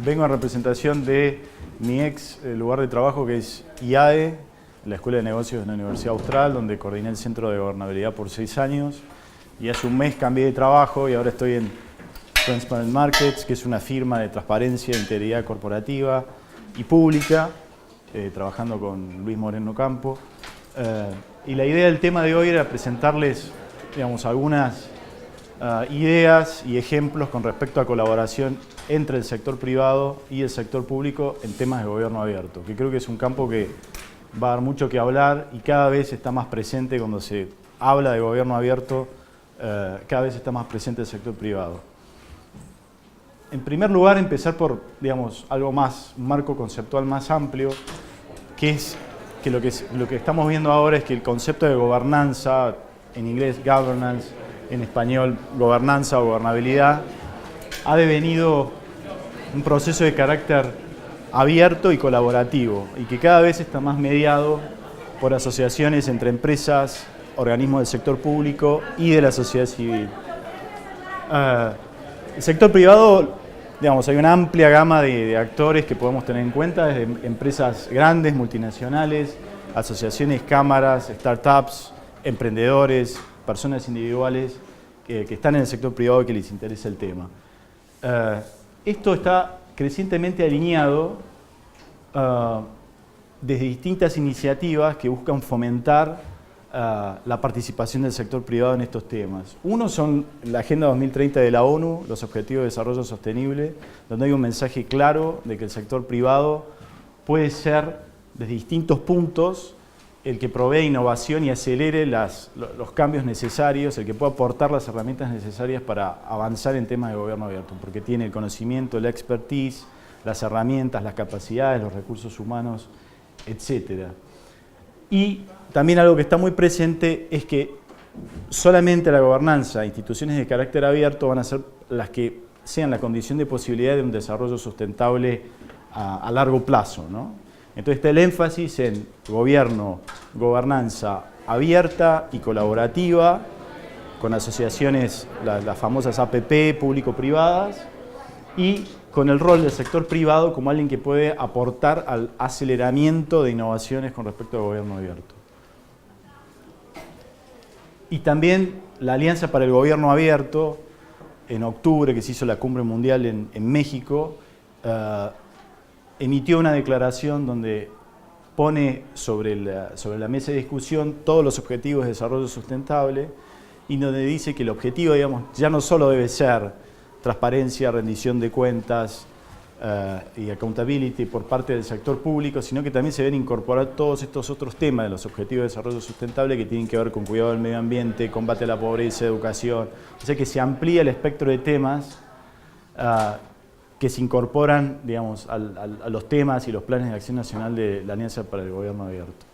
Vengo en representación de mi ex lugar de trabajo, que es IAE, la Escuela de Negocios de la Universidad Austral, donde coordiné el Centro de Gobernabilidad por 6 años. Y hace un mes cambié de trabajo y ahora estoy en Transparent Markets, que es una firma de transparencia e integridad corporativa y pública, trabajando con Luis Moreno Campo. Y la idea del tema de hoy era presentarles, digamos, algunas ideas y ejemplos con respecto a colaboración entre el sector privado y el sector público en temas de gobierno abierto, que creo que es un campo que va a dar mucho que hablar y cada vez está más presente cuando se habla de gobierno abierto, cada vez está más presente el sector privado. En primer lugar, empezar por, digamos, algo más, un marco conceptual más amplio, que es que lo que estamos viendo ahora es que el concepto de gobernanza, en inglés governance, en español gobernanza o gobernabilidad, ha devenido un proceso de carácter abierto y colaborativo y que cada vez está más mediado por asociaciones entre empresas, organismos del sector público y de la sociedad civil. El sector privado, digamos, hay una amplia gama de actores que podemos tener en cuenta, desde empresas grandes, multinacionales, asociaciones, cámaras, startups, emprendedores, personas individuales que están en el sector privado y que les interesa el tema. Esto está crecientemente alineado desde distintas iniciativas que buscan fomentar la participación del sector privado en estos temas. Uno son la Agenda 2030 de la ONU, los Objetivos de Desarrollo Sostenible, donde hay un mensaje claro de que el sector privado puede ser, desde distintos puntos, el que provee innovación y acelere los cambios necesarios, el que pueda aportar las herramientas necesarias para avanzar en temas de gobierno abierto, porque tiene el conocimiento, la expertise, las herramientas, las capacidades, los recursos humanos, etc. Y también algo que está muy presente es que solamente la gobernanza, instituciones de carácter abierto van a ser las que sean la condición de posibilidad de un desarrollo sustentable a largo plazo, ¿no? Entonces está el énfasis en gobernanza abierta y colaborativa, con asociaciones, las famosas APP, público-privadas, y con el rol del sector privado como alguien que puede aportar al aceleramiento de innovaciones con respecto al gobierno abierto. Y también la Alianza para el Gobierno Abierto, en octubre, que se hizo la Cumbre Mundial en México, emitió una declaración donde pone sobre la mesa de discusión todos los objetivos de desarrollo sustentable y donde dice que el objetivo, digamos, ya no solo debe ser transparencia, rendición de cuentas y accountability por parte del sector público, sino que también se deben incorporar todos estos otros temas de los objetivos de desarrollo sustentable que tienen que ver con cuidado del medio ambiente, combate a la pobreza, educación. O sea que se amplía el espectro de temas que se incorporan, digamos, a los temas y los planes de acción nacional de la Alianza para el Gobierno Abierto.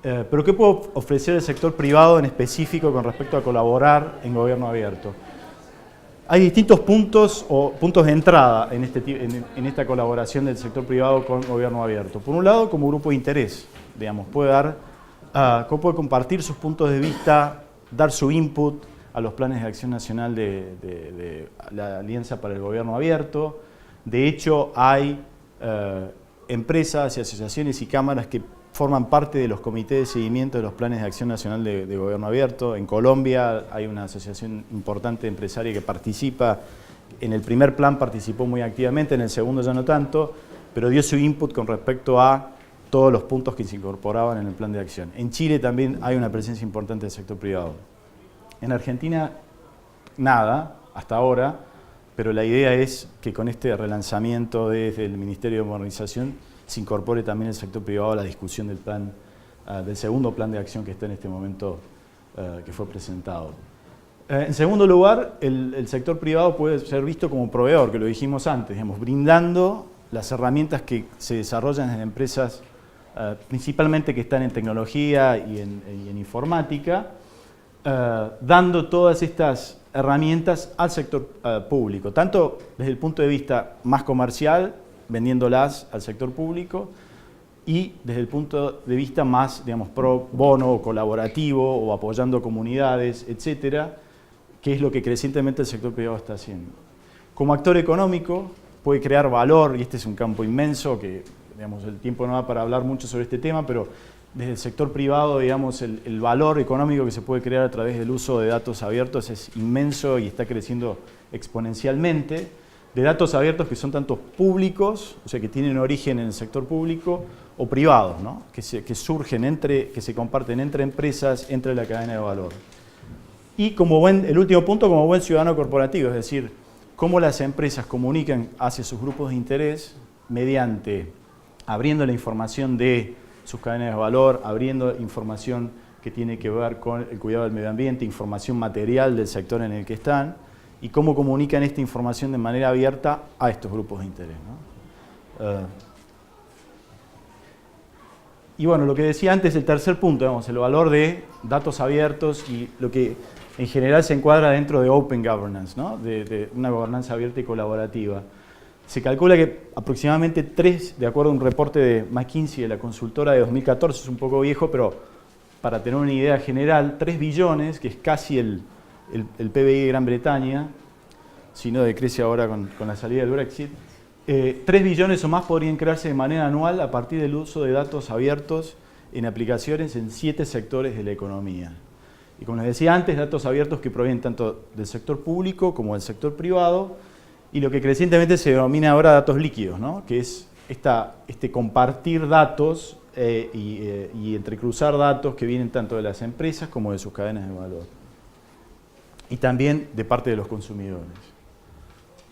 Pero ¿qué puede ofrecer el sector privado en específico con respecto a colaborar en gobierno abierto? Hay distintos puntos o puntos de entrada en esta colaboración del sector privado con gobierno abierto. Por un lado, como grupo de interés, digamos, puede compartir sus puntos de vista, dar su input a los planes de acción nacional de la Alianza para el Gobierno Abierto. De hecho, hay empresas y asociaciones y cámaras que forman parte de los comités de seguimiento de los planes de acción nacional de Gobierno Abierto. En Colombia hay una asociación importante empresaria que participa. En el primer plan participó muy activamente, en el segundo ya no tanto, pero dio su input con respecto a todos los puntos que se incorporaban en el plan de acción. En Chile también hay una presencia importante del sector privado. En Argentina, nada, hasta ahora, pero la idea es que con este relanzamiento desde el Ministerio de Modernización se incorpore también el sector privado a la discusión del segundo plan de acción que está en este momento, que fue presentado. En segundo lugar, el sector privado puede ser visto como proveedor, que lo dijimos antes, digamos, brindando las herramientas que se desarrollan en empresas, principalmente que están en tecnología y en informática, dando todas estas herramientas al sector público, tanto desde el punto de vista más comercial, vendiéndolas al sector público, y desde el punto de vista más, digamos, pro bono o colaborativo o apoyando comunidades, etcétera, que es lo que crecientemente el sector privado está haciendo. Como actor económico puede crear valor, y este es un campo inmenso que, digamos, el tiempo no da para hablar mucho sobre este tema, pero desde el sector privado, digamos, el valor económico que se puede crear a través del uso de datos abiertos es inmenso y está creciendo exponencialmente. De datos abiertos que son tanto públicos, o sea, que tienen origen en el sector público, o privados, ¿no? que surgen que se comparten entre empresas, entre la cadena de valor. Y el último punto, como buen ciudadano corporativo, es decir, cómo las empresas comunican hacia sus grupos de interés mediante abriendo la información de sus cadenas de valor, abriendo información que tiene que ver con el cuidado del medio ambiente, información material del sector en el que están, y cómo comunican esta información de manera abierta a estos grupos de interés, ¿no? Y bueno, lo que decía antes, el tercer punto, digamos, el valor de datos abiertos y lo que en general se encuadra dentro de Open Governance, ¿no? de una gobernanza abierta y colaborativa. Se calcula que aproximadamente de acuerdo a un reporte de McKinsey, de la consultora de 2014, es un poco viejo, pero para tener una idea general, 3 billones, que es casi el PBI de Gran Bretaña, si no decrece ahora con la salida del Brexit, 3 billones o más podrían crearse de manera anual a partir del uso de datos abiertos en aplicaciones en 7 sectores de la economía. Y como les decía antes, datos abiertos que provienen tanto del sector público como del sector privado, y lo que crecientemente se denomina ahora datos líquidos, ¿no? Que es este compartir datos y entrecruzar datos que vienen tanto de las empresas como de sus cadenas de valor. Y también de parte de los consumidores.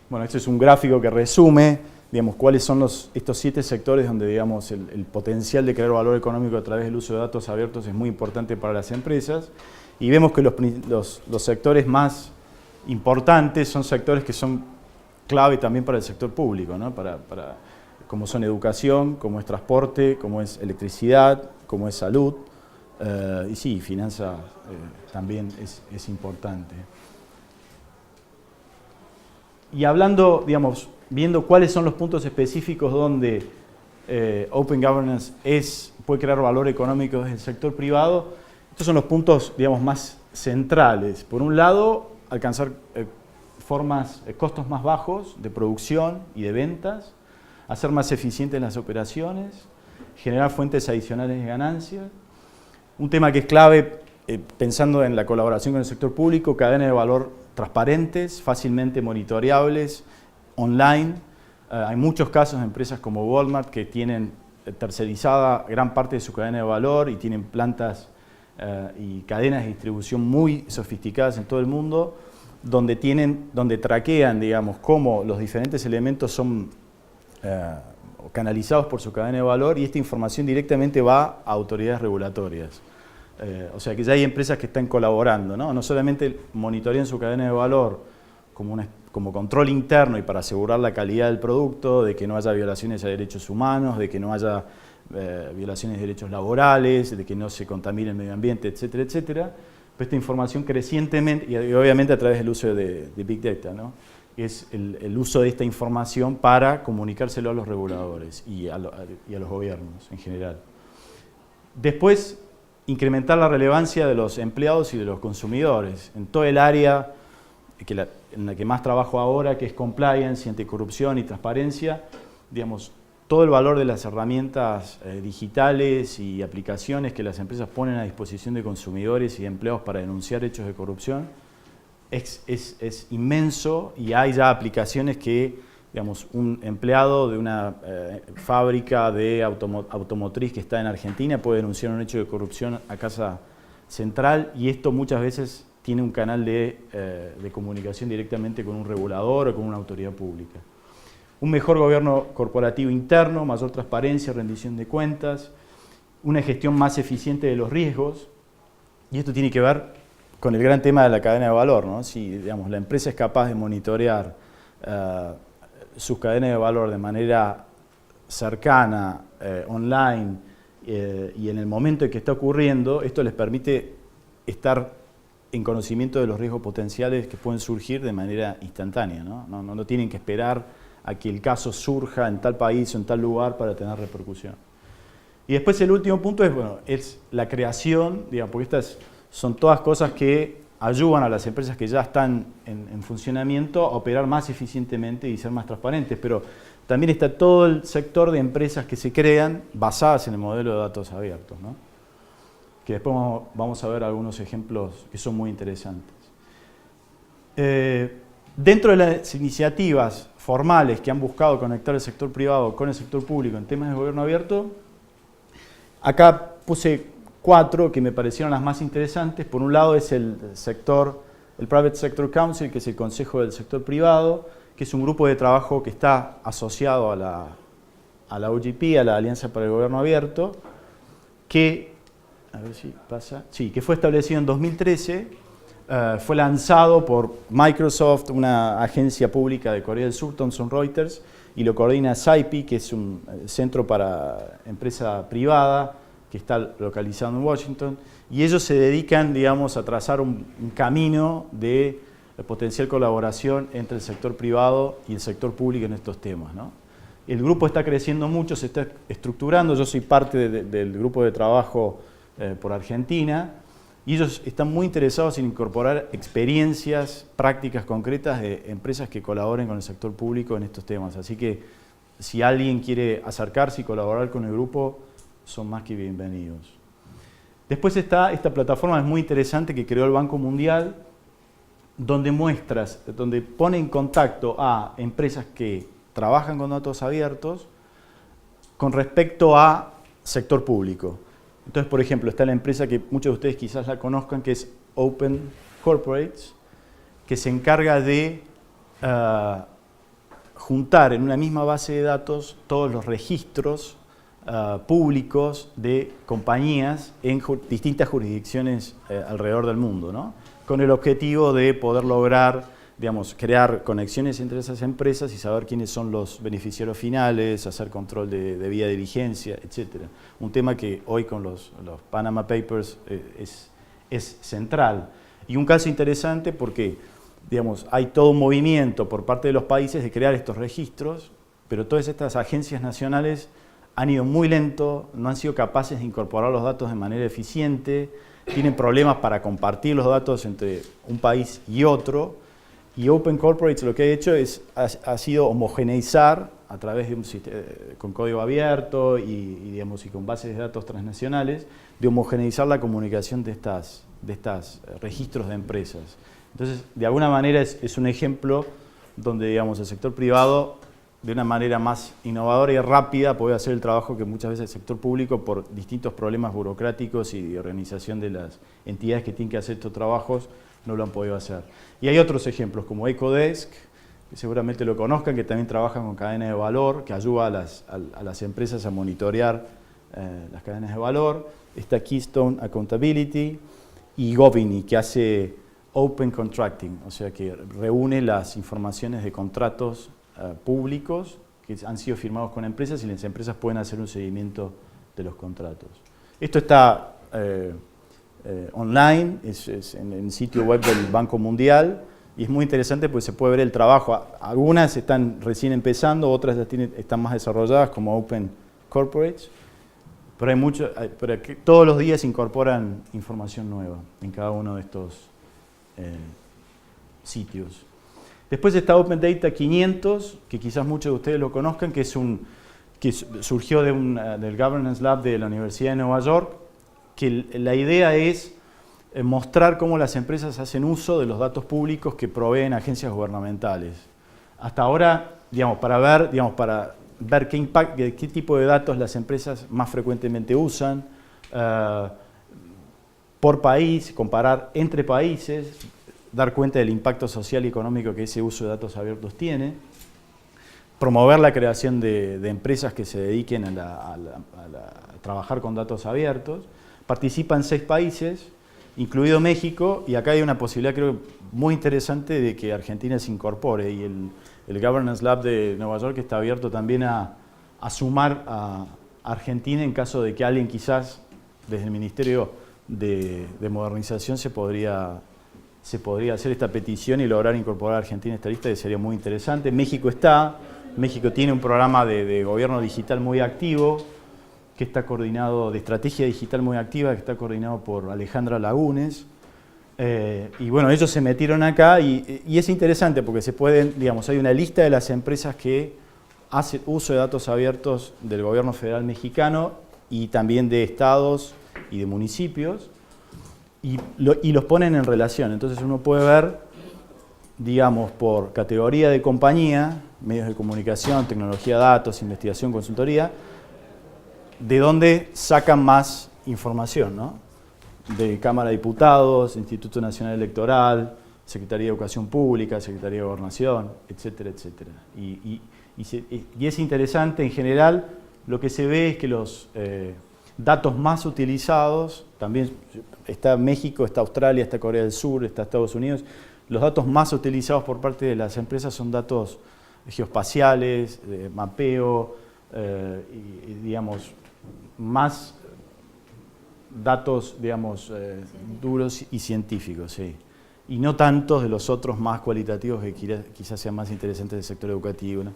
Bueno, este es un gráfico que resume, digamos, cuáles son estos 7 sectores donde, digamos, el potencial de crear valor económico a través del uso de datos abiertos es muy importante para las empresas. Y vemos que los sectores más importantes son sectores que son clave también para el sector público, ¿no? Como son educación, como es transporte, como es electricidad, como es salud, y sí, finanzas también es importante. Y hablando, digamos, viendo cuáles son los puntos específicos donde Open Governance puede crear valor económico desde el sector privado, estos son los puntos, digamos, más centrales. Por un lado, alcanzar costos más bajos de producción y de ventas, hacer más eficientes las operaciones, generar fuentes adicionales de ganancias. Un tema que es clave, pensando en la colaboración con el sector público, cadenas de valor transparentes, fácilmente monitoreables, online. Hay muchos casos de empresas como Walmart que tienen tercerizada gran parte de su cadena de valor y tienen plantas y cadenas de distribución muy sofisticadas en todo el mundo, donde traquean, digamos, cómo los diferentes elementos son canalizados por su cadena de valor, y esta información directamente va a autoridades regulatorias. O sea que ya hay empresas que están colaborando, ¿no? No solamente monitorean su cadena de valor como control interno y para asegurar la calidad del producto, de que no haya violaciones a derechos humanos, de que no haya violaciones de derechos laborales, de que no se contamine el medio ambiente, etcétera, etcétera. Pero esta información crecientemente, y obviamente a través del uso de Big Data, ¿no? Es el uso de esta información para comunicárselo a los reguladores y a los gobiernos en general. Después, incrementar la relevancia de los empleados y de los consumidores en todo el área en la que más trabajo ahora, que es compliance, anticorrupción y transparencia. Digamos, todo el valor de las herramientas digitales y aplicaciones que las empresas ponen a disposición de consumidores y de empleados para denunciar hechos de corrupción es inmenso, y hay ya aplicaciones que, digamos, un empleado de una fábrica de automotriz que está en Argentina puede denunciar un hecho de corrupción a Casa Central, y esto muchas veces tiene un canal de comunicación directamente con un regulador o con una autoridad pública. Un mejor gobierno corporativo interno, mayor transparencia, rendición de cuentas, una gestión más eficiente de los riesgos, y esto tiene que ver con el gran tema de la cadena de valor, ¿no? Si, digamos, la empresa es capaz de monitorear sus cadenas de valor de manera cercana, online, y en el momento en que está ocurriendo, esto les permite estar en conocimiento de los riesgos potenciales que pueden surgir de manera instantánea, ¿no? No tienen que esperar a que el caso surja en tal país o en tal lugar para tener repercusión. Y después el último punto es la creación, digamos, porque estas son todas cosas que ayudan a las empresas que ya están en funcionamiento a operar más eficientemente y ser más transparentes, pero también está todo el sector de empresas que se crean basadas en el modelo de datos abiertos, ¿no? Que después vamos a ver algunos ejemplos que son muy interesantes. Dentro de las iniciativas formales que han buscado conectar el sector privado con el sector público en temas de gobierno abierto, acá puse 4 que me parecieron las más interesantes. Por un lado es el Private Sector Council, que es el Consejo del Sector Privado, que es un grupo de trabajo que está asociado a la OGP, a la Alianza para el Gobierno Abierto, que, a ver si pasa, sí, que fue establecido en 2013, fue lanzado por Microsoft, una agencia pública de Corea del Sur, Thomson Reuters, y lo coordina SAIPI, que es un centro para empresa privada, que está localizado en Washington, y ellos se dedican, digamos, a trazar un camino de potencial colaboración entre el sector privado y el sector público en estos temas, ¿no? El grupo está creciendo mucho, se está estructurando. Yo soy parte del grupo de trabajo por Argentina, y ellos están muy interesados en incorporar experiencias prácticas concretas de empresas que colaboren con el sector público en estos temas. Así que si alguien quiere acercarse y colaborar con el grupo, son más que bienvenidos. Después está esta plataforma, es muy interesante, que creó el Banco Mundial, donde donde pone en contacto a empresas que trabajan con datos abiertos con respecto a sector público. Entonces, por ejemplo, está la empresa que muchos de ustedes quizás la conozcan, que es Open Corporates, que se encarga de juntar en una misma base de datos todos los registros públicos de compañías en distintas jurisdicciones alrededor del mundo, ¿no? Con el objetivo de poder lograr, digamos, crear conexiones entre esas empresas y saber quiénes son los beneficiarios finales, hacer control de debida diligencia, etc. Un tema que hoy con los Panama Papers es central. Y un caso interesante porque, digamos, hay todo un movimiento por parte de los países de crear estos registros, pero todas estas agencias nacionales han ido muy lento, no han sido capaces de incorporar los datos de manera eficiente, tienen problemas para compartir los datos entre un país y otro, y Open Corporates lo que ha hecho ha sido homogeneizar a través de un sistema con código abierto digamos, y con bases de datos transnacionales, de homogeneizar la comunicación de estos registros de empresas. Entonces, de alguna manera es un ejemplo donde, digamos, el sector privado, de una manera más innovadora y rápida, puede hacer el trabajo que muchas veces el sector público, por distintos problemas burocráticos y de organización de las entidades que tienen que hacer estos trabajos, no lo han podido hacer. Y hay otros ejemplos como Ecodesk, que seguramente lo conozcan, que también trabajan con cadenas de valor, que ayuda a las empresas a monitorear las cadenas de valor. Está Keystone Accountability y Govini, que hace Open Contracting, o sea que reúne las informaciones de contratos públicos que han sido firmados con empresas y las empresas pueden hacer un seguimiento de los contratos. Esto está online, es en el sitio web del Banco Mundial, y es muy interesante porque se puede ver el trabajo. Algunas están recién empezando, otras ya están más desarrolladas, como Open Corporates, pero todos los días incorporan información nueva en cada uno de estos sitios. Después está Open Data 500, que quizás muchos de ustedes lo conozcan, que surgió del Governance Lab de la Universidad de Nueva York, que la idea es mostrar cómo las empresas hacen uso de los datos públicos que proveen agencias gubernamentales. Hasta ahora, digamos, para ver qué tipo de datos las empresas más frecuentemente usan, por país, comparar entre países, dar cuenta del impacto social y económico que ese uso de datos abiertos tiene, promover la creación de empresas que se dediquen a trabajar con datos abiertos. Participan 6 países, incluido México, y acá hay una posibilidad, creo, muy interesante de que Argentina se incorpore, y el Governance Lab de Nueva York está abierto también a sumar a Argentina en caso de que alguien quizás desde el Ministerio de Modernización se podría hacer esta petición y lograr incorporar a Argentina a esta lista, que sería muy interesante. México tiene un programa de gobierno digital muy activo, de estrategia digital muy activa, que está coordinado por Alejandra Lagunes, Y bueno, ellos se metieron acá y es interesante porque se pueden, digamos, hay una lista de las empresas que hacen uso de datos abiertos del gobierno federal mexicano y también de estados y de municipios y los ponen en relación. Entonces uno puede ver, digamos, por categoría de compañía, medios de comunicación, tecnología, datos, investigación, consultoría, de dónde sacan más información, ¿no? De Cámara de Diputados, Instituto Nacional Electoral, Secretaría de Educación Pública, Secretaría de Gobernación, etcétera, etcétera. Y es interesante, en general, lo que se ve es que los datos más utilizados, también está México, está Australia, está Corea del Sur, está Estados Unidos, los datos más utilizados por parte de las empresas son datos geoespaciales, de mapeo, digamos, más datos, digamos, duros y científicos, sí. Y no tantos de los otros más cualitativos que quizás sean más interesantes del sector educativo, ¿no? Sí.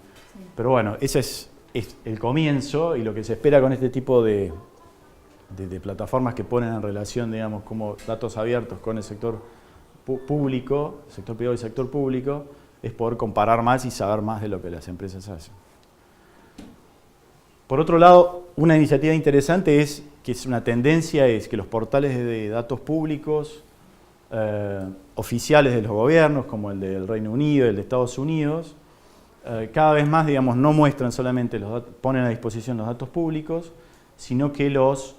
Pero bueno, ese es el comienzo y lo que se espera con este tipo de plataformas que ponen en relación, digamos, como datos abiertos con el sector público, el sector privado y el sector público, es poder comparar más y saber más de lo que las empresas hacen. Por otro lado, una iniciativa interesante es que es una tendencia, es que los portales de datos públicos oficiales de los gobiernos, como el del Reino Unido, el de Estados Unidos, cada vez más, digamos, no muestran solamente los datos, ponen a disposición los datos públicos, sino que los,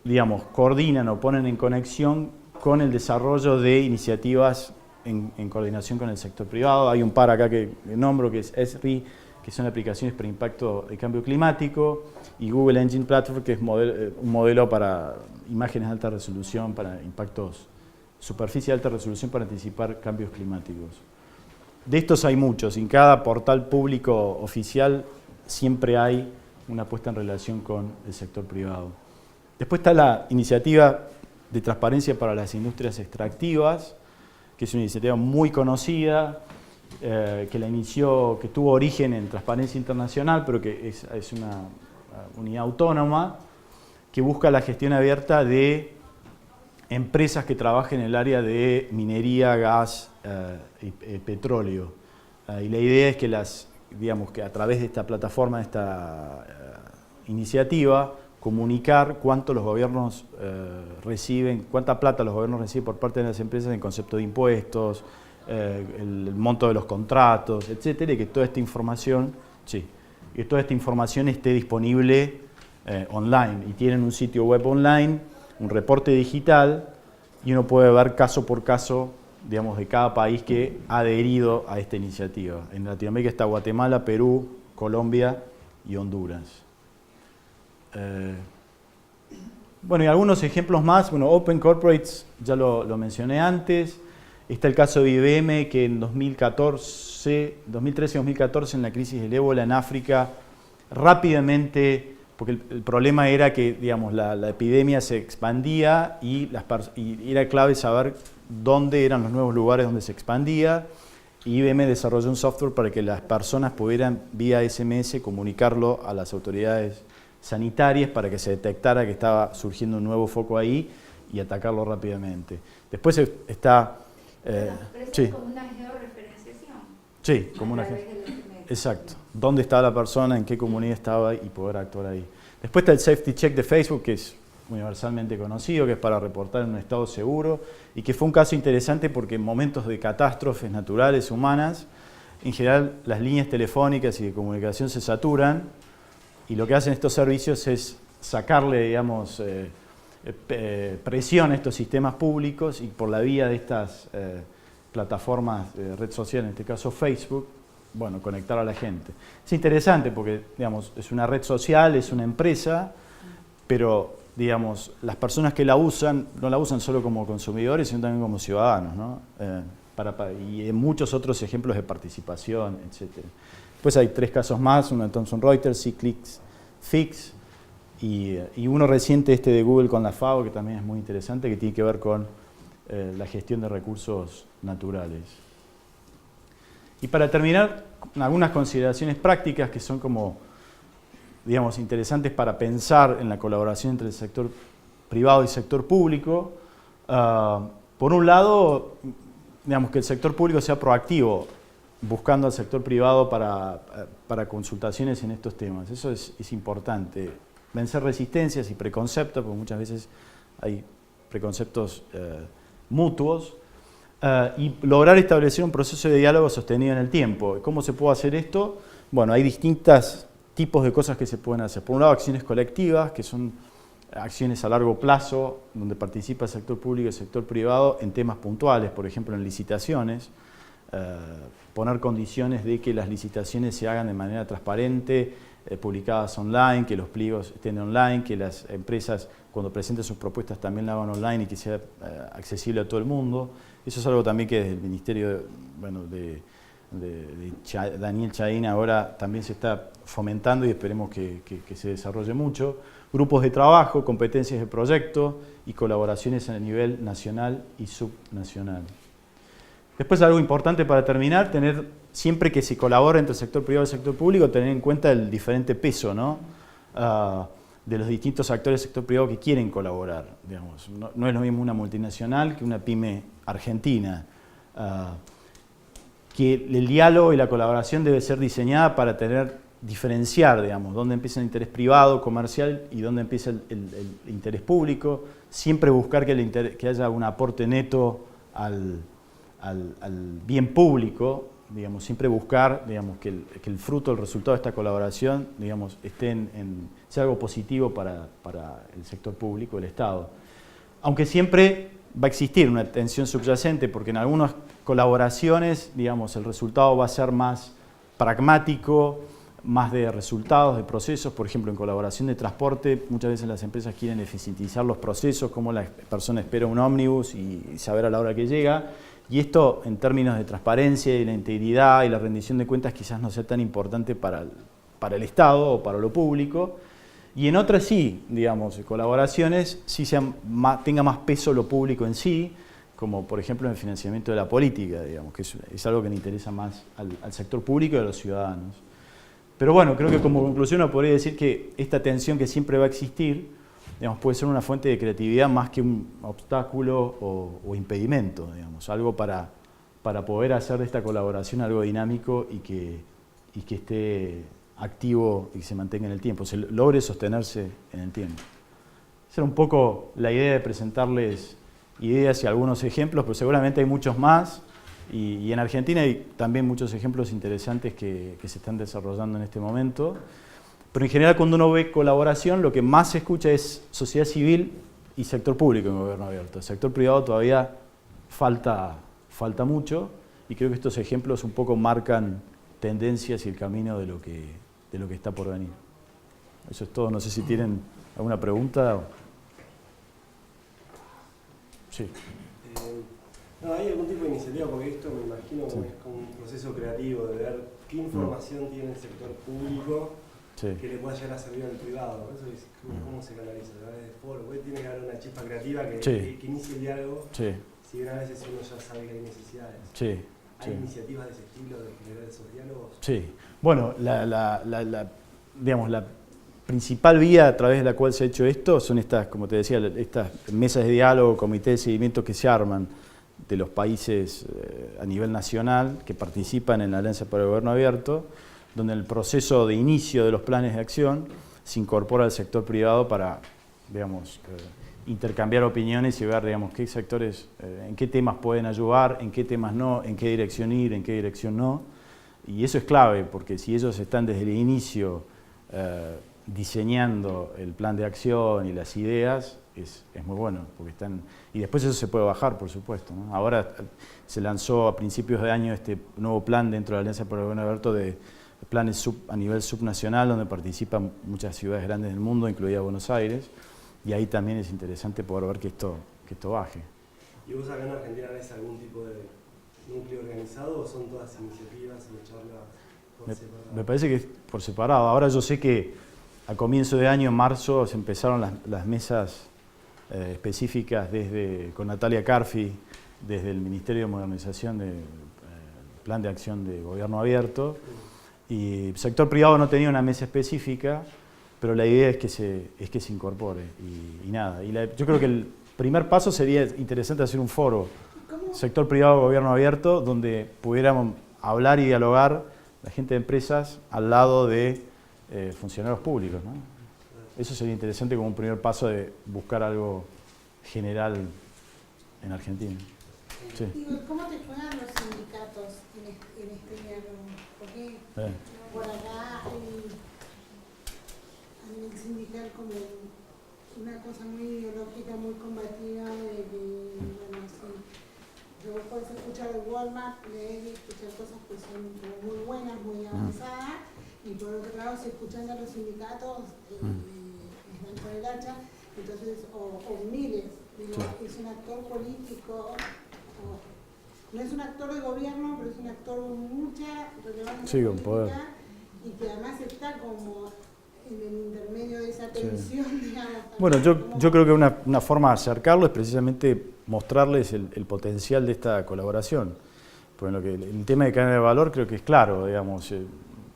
digamos, coordinan o ponen en conexión con el desarrollo de iniciativas en coordinación con el sector privado. Hay un par acá que nombro, que es ESRI, que son aplicaciones para impacto de cambio climático, y Google Engine Platform, que es un modelo para imágenes de alta resolución, para impactos, superficie de alta resolución para anticipar cambios climáticos. De estos hay muchos, en cada portal público oficial siempre hay una puesta en relación con el sector privado. Después está la iniciativa de transparencia para las industrias extractivas, que es una iniciativa muy conocida, que la inició, que tuvo origen en Transparencia Internacional, pero que es una unidad autónoma que busca la gestión abierta de empresas que trabajen en el área de minería, gas y petróleo. Y la idea es que digamos que a través de esta plataforma, de esta iniciativa, comunicar cuánto los gobiernos reciben, cuánta plata los gobiernos reciben por parte de las empresas en concepto de impuestos, el monto de los contratos, etcétera, y que toda esta información, esté disponible online. Y tienen un sitio web online, un reporte digital, y uno puede ver caso por caso, digamos, de cada país que ha adherido a esta iniciativa. En Latinoamérica está Guatemala, Perú, Colombia y Honduras. Bueno, y algunos ejemplos más. Bueno, Open Corporates, ya lo mencioné antes. Está el caso de IBM, que en 2013-2014, en la crisis del ébola en África, rápidamente, porque el problema era que, digamos, la epidemia se expandía y era clave saber dónde eran los nuevos lugares donde se expandía. IBM desarrolló un software para que las personas pudieran, vía SMS, comunicarlo a las autoridades sanitarias para que se detectara que estaba surgiendo un nuevo foco ahí y atacarlo rápidamente. Después está... pero sí. Es como una georreferenciación. Sí, como una georreferenciación. Exacto. ¿Dónde estaba la persona, en qué comunidad estaba y poder actuar ahí? Después está el Safety Check de Facebook, que es universalmente conocido, que es para reportar en un estado seguro y que fue un caso interesante porque en momentos de catástrofes naturales, humanas, en general las líneas telefónicas y de comunicación se saturan y lo que hacen estos servicios es sacarle, digamos, presión a estos sistemas públicos y por la vía de estas plataformas de red social, en este caso Facebook, bueno, conectar a la gente. Es interesante porque, digamos, es una red social, es una empresa, pero, digamos, las personas que la usan, no la usan solo como consumidores, sino también como ciudadanos, ¿no? Y en muchos otros ejemplos de participación, etc. Después hay 3 casos más, uno de Thomson Reuters, C-Clicks, Fix, y uno reciente de Google con la FAO, que también es muy interesante, que tiene que ver con la gestión de recursos naturales. Y para terminar, algunas consideraciones prácticas que son como, digamos, interesantes para pensar en la colaboración entre el sector privado y el sector público. por un lado, digamos, que el sector público sea proactivo, buscando al sector privado para consultaciones en estos temas. Eso es importante. Vencer resistencias y preconceptos, porque muchas veces hay preconceptos mutuos, y lograr establecer un proceso de diálogo sostenido en el tiempo. ¿Cómo se puede hacer esto? Bueno, hay distintos tipos de cosas que se pueden hacer. Por un lado, acciones colectivas, que son acciones a largo plazo, donde participa el sector público y el sector privado en temas puntuales, por ejemplo, en licitaciones, poner condiciones de que las licitaciones se hagan de manera transparente, publicadas online, que los pliegos estén online, que las empresas cuando presenten sus propuestas también la hagan online y que sea accesible a todo el mundo. Eso es algo también que desde el Ministerio de Daniel Chahine ahora también se está fomentando y esperemos que se desarrolle mucho. Grupos de trabajo, competencias de proyecto y colaboraciones a nivel nacional y subnacional. Después, algo importante para terminar, tener siempre que se colabora entre el sector privado y el sector público, tener en cuenta el diferente peso, ¿no? De los distintos actores del sector privado que quieren colaborar. Digamos. No es lo mismo una multinacional que una pyme argentina. Que el diálogo y la colaboración debe ser diseñada para diferenciar, digamos, dónde empieza el interés privado, comercial y dónde empieza el interés público. Siempre buscar que haya un aporte neto al bien público, digamos, siempre buscar, digamos, que el fruto, el resultado de esta colaboración, digamos, sea algo positivo para el sector público, el Estado. Aunque siempre va a existir una tensión subyacente, porque en algunas colaboraciones, digamos, el resultado va a ser más pragmático, más de resultados, de procesos. Por ejemplo, en colaboración de transporte, muchas veces las empresas quieren eficientizar los procesos, cómo la persona espera un ómnibus y saber a la hora que llega. Y esto, en términos de transparencia y la integridad y la rendición de cuentas, quizás no sea tan importante para el Estado o para lo público. Y en otras sí, digamos, colaboraciones, sí tenga más peso lo público en sí, como por ejemplo en el financiamiento de la política, digamos, que es algo que le interesa más al sector público y a los ciudadanos. Pero bueno, creo que como conclusión uno podría decir que esta tensión que siempre va a existir, digamos, puede ser una fuente de creatividad más que un obstáculo o impedimento, digamos, algo para poder hacer de esta colaboración algo dinámico y que esté activo y se mantenga en el tiempo, se logre sostenerse en el tiempo. Esa era un poco la idea de presentarles ideas y algunos ejemplos, pero seguramente hay muchos más. Y en Argentina hay también muchos ejemplos interesantes que se están desarrollando en este momento. Pero en general, cuando uno ve colaboración, lo que más se escucha es sociedad civil y sector público en gobierno abierto. El sector privado todavía falta mucho, y creo que estos ejemplos un poco marcan tendencias y el camino de lo que está por venir. Eso es todo. No sé si tienen alguna pregunta. Sí. No, ¿hay algún tipo de iniciativa? Porque esto me imagino que es como un proceso creativo de ver qué información tiene el sector público que le pueda llegar a servir al privado. Eso es cómo se canaliza, a través de foros. Tiene que haber una chispa creativa que inicie el diálogo. Si bien a veces uno ya sabe que hay necesidades. ¿Hay iniciativas de ese estilo de generar esos diálogos? Sí. Bueno, digamos, la principal vía a través de la cual se ha hecho esto son estas, como te decía, estas mesas de diálogo, comités de seguimiento que se arman de los países a nivel nacional que participan en la Alianza para el Gobierno Abierto, donde en el proceso de inicio de los planes de acción se incorpora el sector privado para, digamos, intercambiar opiniones y ver, digamos, qué sectores, en qué temas pueden ayudar, en qué temas no, en qué dirección ir, en qué dirección no. Y eso es clave, porque si ellos están desde el inicio diseñando el plan de acción y las ideas, es muy bueno, porque están, y después eso se puede bajar, por supuesto, ¿no? Ahora se lanzó a principios de año este nuevo plan dentro de la Alianza para el Gobierno Abierto de planes a nivel subnacional, donde participan muchas ciudades grandes del mundo, incluida Buenos Aires, y ahí también es interesante poder ver que esto baje. ¿Y vos acá en Argentina ves algún tipo de núcleo organizado o son todas iniciativas y charlas por separado? Me parece que es por separado. Ahora yo sé que a comienzo de año, en marzo, se empezaron las mesas específicas con Natalia Carfi, desde el Ministerio de Modernización del Plan de Acción de Gobierno Abierto. Y el sector privado no tenía una mesa específica, pero la idea es que se incorpore. Y nada, yo creo que primer paso sería interesante hacer un foro, sector privado, gobierno abierto, donde pudiéramos hablar y dialogar la gente de empresas al lado de funcionarios públicos, ¿no? Eso sería interesante como un primer paso de buscar algo general en Argentina. Sí. ¿Cómo te juegan los sindicatos en este diálogo? Porque por acá hay a nivel sindical como una cosa muy ideológica, muy combativa de que, bueno, si vos podés escuchar de Walmart, leer y escuchar cosas que son como muy buenas, muy avanzadas, y por otro lado, si escuchan a los sindicatos, están con el hacha, entonces, o miles, digo, es un actor político, no es un actor de gobierno, pero es un actor con mucha relevancia política, y que además está como en el intermedio de esa tensión, digamos. Bueno, yo creo que una forma de acercarlo es precisamente mostrarles el potencial de esta colaboración. Porque el tema de cadena de valor creo que es claro, digamos,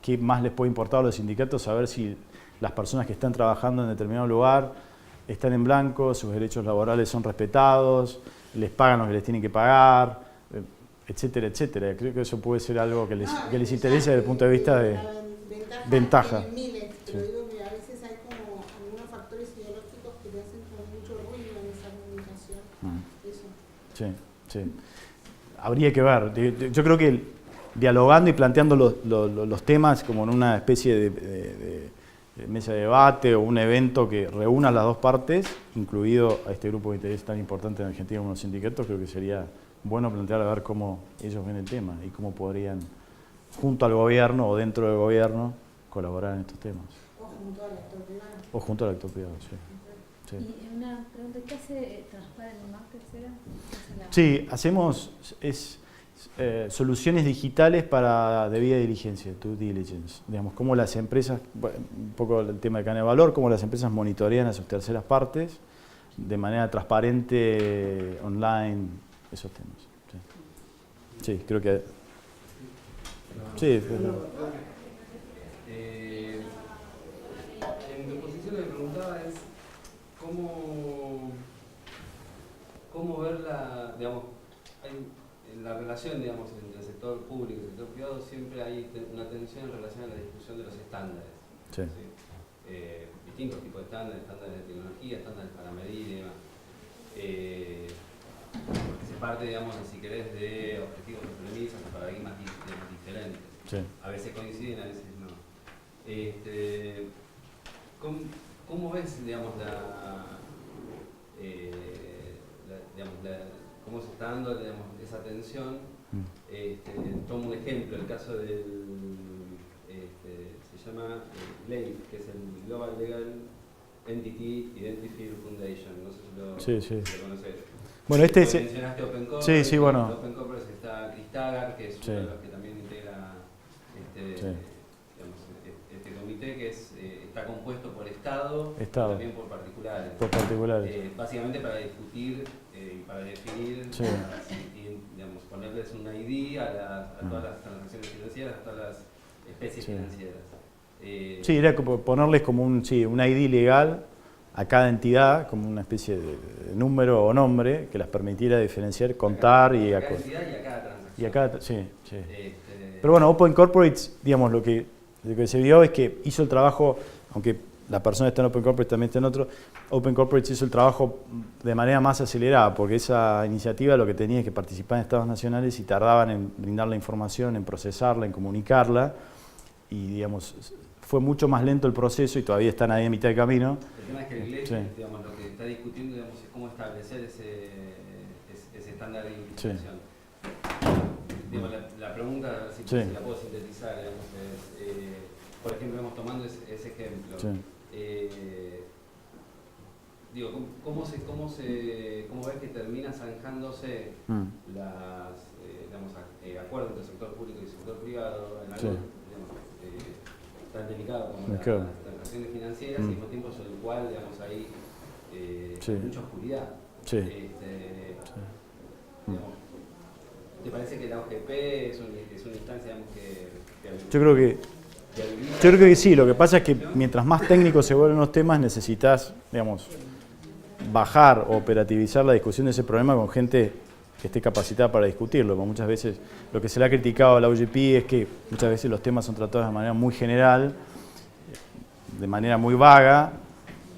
qué más les puede importar a los sindicatos saber si las personas que están trabajando en determinado lugar están en blanco, sus derechos laborales son respetados, les pagan lo que les tienen que pagar, etcétera, etcétera. Creo que eso puede ser algo que les interese desde el punto de vista de ventaja. Pero digo que a veces hay como algunos factores ideológicos que le hacen como mucho ruido en esa comunicación. Eso. Sí. Habría que ver. Yo creo que dialogando y planteando los temas como en una especie de mesa de debate o un evento que reúna las dos partes, incluido a este grupo de interés tan importante en Argentina como los sindicatos, creo que sería bueno plantear a ver cómo ellos ven el tema y cómo podrían, junto al gobierno o dentro del gobierno, colaborar en estos temas. O junto al actor privado. O junto al actor privado, sí. Y una pregunta, ¿qué hace Transparent Markets? Sí, hacemos soluciones digitales para debida diligencia, due diligence. Digamos, cómo las empresas, un poco el tema de cadena de valor, cómo las empresas monitorean a sus terceras partes de manera transparente, online, esos temas. Sí, creo que... Sí, en mi posición lo que preguntaba es cómo ver la relación, digamos, entre el sector público y el sector privado. Siempre hay una tensión en relación a la discusión de los estándares. Sí. Distintos tipos de estándares, estándares de tecnología, estándares para medir y demás. Se parte, digamos, si querés, de objetivos de premisas o paradigmas diferentes. Sí. A veces coinciden, a veces no. ¿Cómo ves, digamos, cómo se está dando, digamos, esa tensión? Tomo un ejemplo, el caso del, se llama GLAIF, que es el Global Legal Entity Identifier Foundation, no sé si lo conoces. Bueno, mencionaste Open Corporate, sí, bueno. En Open Corporate está Chris Taggart, que es uno de los que también integra este comité, que está compuesto por Estado y también por particulares. Básicamente para discutir y para definir y digamos, ponerles un ID a todas las transacciones financieras, a todas las especies financieras. Sí, era como ponerles como un ID legal a cada entidad, como una especie de número o nombre que las permitiera diferenciar, contar y a cada entidad y a cada transacción. Pero bueno, Open Corporates, digamos, lo que se vio es que hizo el trabajo, aunque la persona está en Open Corporates, también está en otro, Open Corporates hizo el trabajo de manera más acelerada, porque esa iniciativa lo que tenía es que participar en estados nacionales y tardaban en brindar la información, en procesarla, en comunicarla, y digamos, fue mucho más lento el proceso y todavía están ahí a mitad de camino. El tema es que el inglés, digamos, lo que está discutiendo, digamos, es cómo establecer ese estándar de identificación. Digamos, la pregunta, si la puedo sintetizar, digamos, es, por ejemplo, tomando ese ejemplo, digo, ¿cómo ves que termina zanjándose los acuerdos entre el sector público y el sector privado en algo tan delicado como las transacciones financieras y al mismo tiempo sobre el cual, digamos, hay mucha oscuridad? Digamos, ¿te parece que la OGP es una instancia, digamos, que yo creo que sí, lo que pasa es que mientras más técnicos se vuelven los temas necesitas, digamos, bajar o operativizar la discusión de ese problema con gente que esté capacitada para discutirlo. Porque muchas veces lo que se le ha criticado a la UGP es que muchas veces los temas son tratados de manera muy general, de manera muy vaga,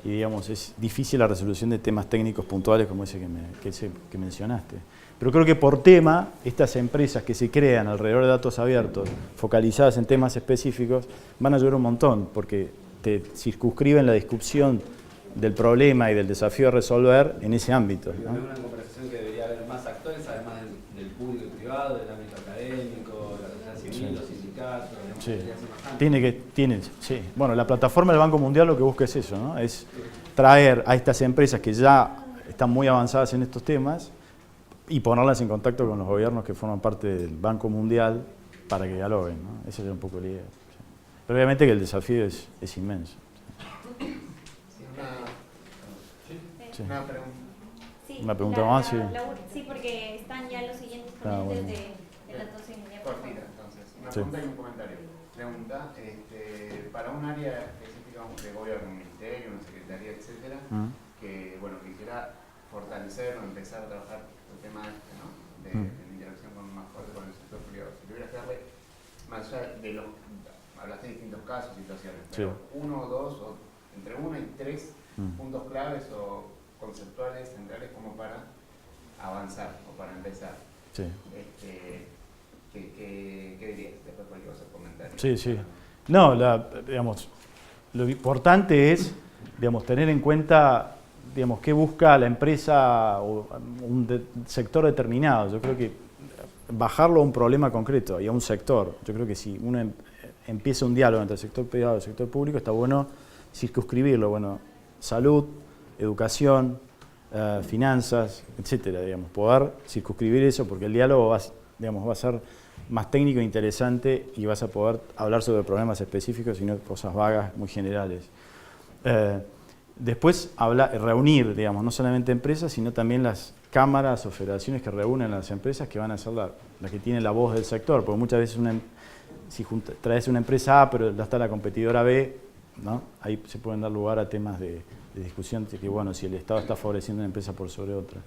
y digamos, es difícil la resolución de temas técnicos puntuales como ese que mencionaste. Pero creo que por tema, estas empresas que se crean alrededor de datos abiertos, focalizadas en temas específicos, van a ayudar un montón, porque te circunscriben la discusión del problema y del desafío a resolver en ese ámbito, ¿no? Es una conversación que debería haber más actores, además del público y privado, del ámbito académico, la sociedad civil, los sindicatos. Sí. Bueno, la plataforma del Banco Mundial lo que busca es eso, ¿no? Es traer a estas empresas que ya están muy avanzadas en estos temas y ponerlas en contacto con los gobiernos que forman parte del Banco Mundial para que dialoguen, ¿no? Esa es un poco la idea. Pero obviamente que el desafío es inmenso. Una pregunta. Sí, ¿Una pregunta más? Sí, porque están ya los siguientes ponentes de la tos inmunidad. Cortita, entonces. Una pregunta y un comentario. Pregunta, para un área específica de gobierno, un ministerio, una secretaría, etcétera, que bueno, quisiera fortalecer o empezar a trabajar el tema ¿no? de la interacción más fuerte con el sector privado. Si tuvieras que darle, más allá de los, hablaste de distintos casos, situaciones, pero uno o dos, o entre uno y tres puntos claves o conceptuales centrales como para avanzar o para empezar. Sí. ¿Qué dirías? Después cualquier cosa comentario. Sí. No, digamos, lo importante es, digamos, tener en cuenta, digamos, qué busca la empresa o un sector determinado. Yo creo que bajarlo a un problema concreto y a un sector. Yo creo que si uno empieza un diálogo entre el sector privado y el sector público, está bueno circunscribirlo. Bueno, salud, educación, finanzas, etcétera, digamos, poder circunscribir eso porque el diálogo va a ser más técnico e interesante y vas a poder hablar sobre problemas específicos y no cosas vagas, muy generales. Después, reunir, digamos, no solamente empresas, sino también las cámaras o federaciones que reúnen a las empresas que van a ser las que tienen la voz del sector, porque muchas veces si traes una empresa A, pero está la competidora B, ¿no? Ahí se pueden dar lugar a temas de discusión de que, bueno, si el Estado está favoreciendo una empresa por sobre otra.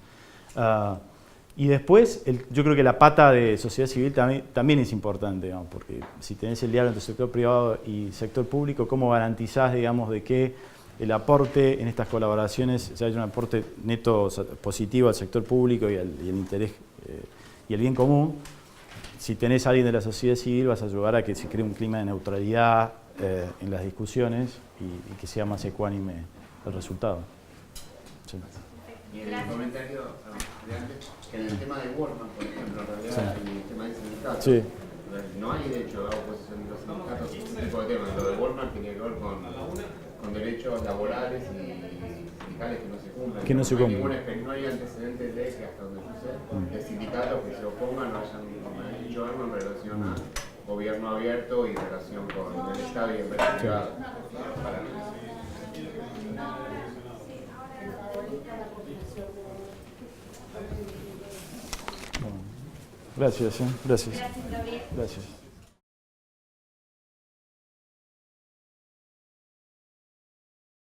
Y después, yo creo que la pata de sociedad civil también es importante, digamos, porque si tenés el diálogo entre sector privado y sector público, ¿cómo garantizás, digamos, de que el aporte en estas colaboraciones sea un aporte neto positivo al sector público y el interés y el bien común? Si tenés a alguien de la sociedad civil, vas a ayudar a que se cree un clima de neutralidad en las discusiones y que sea más ecuánime el resultado. Sí. Y en el comentario de antes, que en el tema de Walmart, por ejemplo, en realidad el tema del sindicato, no hay derecho a oposición de los sindicatos, ese tipo de temas. Lo de Walmart tiene que ver con derechos laborales y sindicales que no se cumplen. No hay antecedentes de que hasta donde yo sé, de sindicatos que se opongan no hayan dicho algo en relación a gobierno abierto y relación con el Estado y empresas privadas. Gracias, gracias. Gracias, Gabriel. Gracias.